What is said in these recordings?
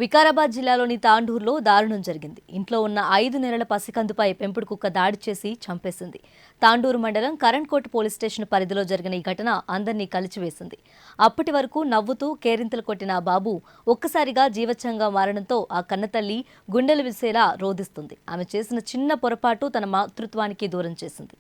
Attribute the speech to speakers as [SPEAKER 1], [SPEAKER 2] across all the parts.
[SPEAKER 1] వికారాబాద్ జిల్లాలోని తాండూరులో దారుణం జరిగింది. ఇంట్లో ఉన్న 5 నెలల పసికందుపై పెంపుడు కుక్క దాడి చేసి చంపేసింది. తాండూరు మండలం కరణ్కోట్ పోలీస్ స్టేషన్ పరిధిలో జరిగిన ఈ ఘటన అందరినీ కలిచివేసింది. అప్పటి వరకు నవ్వుతూ కేరింతలు కొట్టిన బాబు ఒక్కసారిగా జీవచ్ఛవంగా మారడంతో ఆ కన్నతల్లి గుండెలు విసేలా రోదిస్తుంది. ఆమె చేసిన చిన్న పొరపాటు తన మాతృత్వానికి దూరం చేసింది.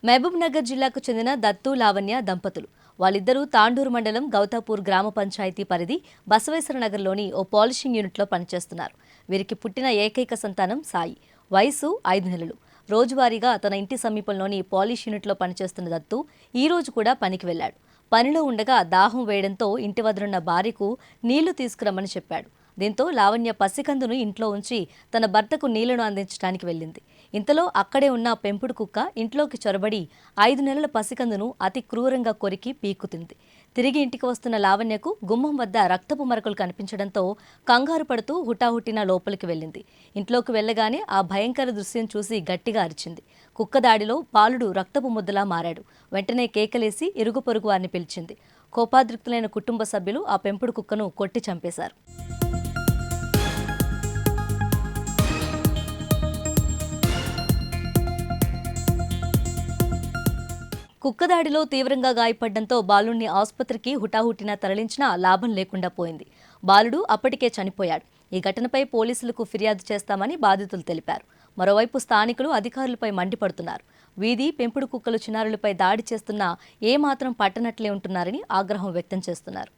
[SPEAKER 1] మహబూబ్ నగర్ జిల్లాకు చెందిన దత్తు లావణ్య దంపతులు. వాళ్ళిద్దరూ తాండూరు మండలం గౌతాపూర్ గ్రామ పంచాయతీ పరిధి బసవేశ్వర నగర్లోని ఓ పాలిషింగ్ యూనిట్లో పనిచేస్తున్నారు. వీరికి పుట్టిన ఏకైక సంతానం సాయి. వయసు 5 నెలలు. రోజువారీగా తన ఇంటి సమీపంలోని పాలిష్ యూనిట్లో పనిచేస్తున్న దత్తు ఈ రోజు కూడా పనికి వెళ్లాడు. పనిలో ఉండగా దాహం వేయడంతో ఇంటి వద్దనున్న భార్యకు నీళ్లు తీసుకురమ్మని చెప్పాడు. దీంతో లావణ్య పసికందును ఇంట్లో ఉంచి తన భర్తకు నీళ్లను అందించడానికి వెళ్ళింది. ఇంతలో అక్కడే ఉన్న పెంపుడు కుక్క ఇంట్లోకి చొరబడి 5 నెలల పసికందును అతి క్రూరంగా కొరికి పీక్కుతింది. తిరిగి ఇంటికి వస్తున్న లావణ్యకు గుమ్మం వద్ద రక్తపు మరకలు కనిపించడంతో కంగారు పడుతూ హుటాహుటిన లోపలికి వెళ్ళింది. ఇంట్లోకి వెళ్లగానే ఆ భయంకర దృశ్యం చూసి గట్టిగా అరిచింది. కుక్క దాడిలో బాలుడు రక్తపు ముద్దలా మారాడు. వెంటనే కేకలేసి ఇరుగు పొరుగు వారిని పిలిచింది. కోపాద్రిక్తులైన కుటుంబ సభ్యులు ఆ పెంపుడు కుక్కను కొట్టి చంపేశారు. కుక్కదాడిలో తీవ్రంగా గాయపడడంతో బాలుడిని ఆసుపత్రికి హుటాహుటిన తరలించినా లాభం లేకుండా పోయింది. బాలుడు అప్పటికే చనిపోయాడు. ఈ ఘటనపై పోలీసులకు ఫిర్యాదు చేస్తామని బాధితులు తెలిపారు. మరోవైపు స్థానికులు అధికారులపై మండిపడుతున్నారు. వీధి పెంపుడు కుక్కలు చిన్నారులపై దాడి చేస్తున్నా ఏమాత్రం పట్టనట్లే ఉంటున్నారని ఆగ్రహం వ్యక్తం చేస్తున్నారు.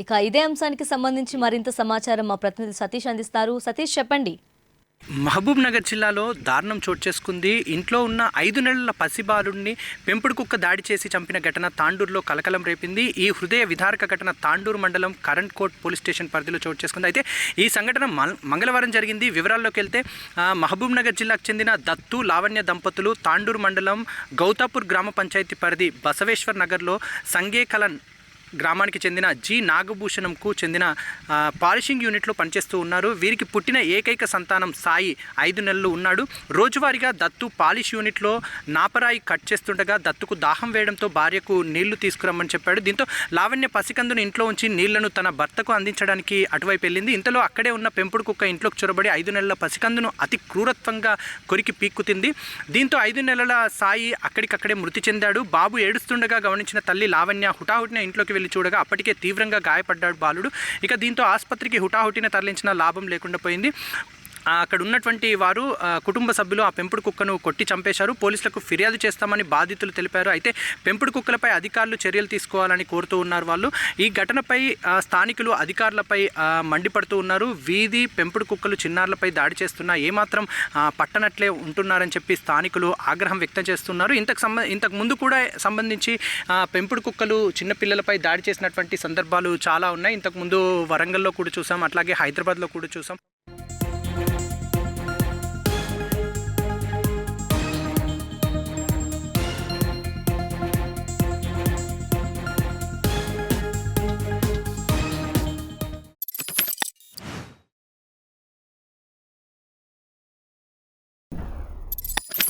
[SPEAKER 1] ఇక ఇదే అంశానికి సంబంధించి మరింత సమాచారం మా ప్రతినిధి సతీష్ అందిస్తారు. సతీష్, చెప్పండి.
[SPEAKER 2] మహబూబ్ నగర్ జిల్లాలో దారుణం చోటు చేసుకుంది. ఇంట్లో ఉన్న 5 నెలల పసిబాలుడిని పెంపుడు కుక్క దాడి చేసి చంపిన ఘటన తాండూరులో కలకలం రేపింది. ఈ హృదయ విదారక ఘటన తాండూరు మండలం కరణ్కోట్ పోలీస్ స్టేషన్ పరిధిలో చోటు చేసుకుంది. అయితే ఈ సంఘటన మంగళవారం జరిగింది. వివరాల్లోకి వెళ్తే మహబూబ్ నగర్ జిల్లాకు చెందిన దత్తు లావణ్య దంపతులు తాండూరు మండలం గౌతాపూర్ గ్రామ పంచాయతీ పరిధి బసవేశ్వర్ నగర్లో సంగేకలన్ గ్రామానికి చెందిన జి నాగభూషణంకు చెందిన పాలిషింగ్ యూనిట్లో పనిచేస్తూ ఉన్నారు. వీరికి పుట్టిన ఏకైక సంతానం సాయి 5 నెలలు ఉన్నాడు. రోజువారీగా దత్తు పాలిష్ యూనిట్లో నాపరాయి కట్ చేస్తుండగా దత్తుకు దాహం వేయడంతో భార్యకు నీళ్లు తీసుకురమ్మని చెప్పాడు. దీంతో లావణ్య పసికందును ఇంట్లో ఉంచి నీళ్లను తన భర్తకు అందించడానికి అటువైపు వెళ్ళింది. ఇంతలో అక్కడే ఉన్న పెంపుడు కుక్క ఇంట్లోకి చొరబడి 5 నెలల పసికందును అతి క్రూరత్వంగా కొరికి పీక్కుతింది. దీంతో 5 నెలల సాయి అక్కడికక్కడే మృతి చెందాడు. బాబు ఏడుస్తుండగా గమనించిన తల్లి లావణ్య హుటాహుటిన ఇంట్లోకి చూడగా అప్పటికే తీవ్రంగా గాయపడ్డాడు బాలుడు. ఇక దీంతో ఆసుపత్రికి హుటాహుటిన తరలించిన లాభం లేకుండా పోయింది. అక్కడ ఉన్నటువంటి వారు కుటుంబ సభ్యులు ఆ పెంపుడు కుక్కను కొట్టి చంపేశారు. పోలీసులకు ఫిర్యాదు చేస్తామని బాధితులు తెలిపారు. అయితే పెంపుడు కుక్కలపై అధికారులు చర్యలు తీసుకోవాలని కోరుతూ ఉన్నారు వాళ్ళు. ఈ ఘటనపై స్థానికులు అధికారులపై మండిపడుతూ ఉన్నారు. వీధి పెంపుడు కుక్కలు చిన్నారులపై దాడి చేస్తున్నా ఏమాత్రం పట్టనట్లే ఉంటున్నారని చెప్పి స్థానికులు ఆగ్రహం వ్యక్తం చేస్తున్నారు. ఇంతకు ముందు కూడా సంబంధించి పెంపుడు కుక్కలు చిన్నపిల్లలపై దాడి చేసినటువంటి సందర్భాలు చాలా ఉన్నాయి. ఇంతకుముందు వరంగల్లో కూడా చూసాం, అట్లాగే హైదరాబాద్లో కూడా చూసాం.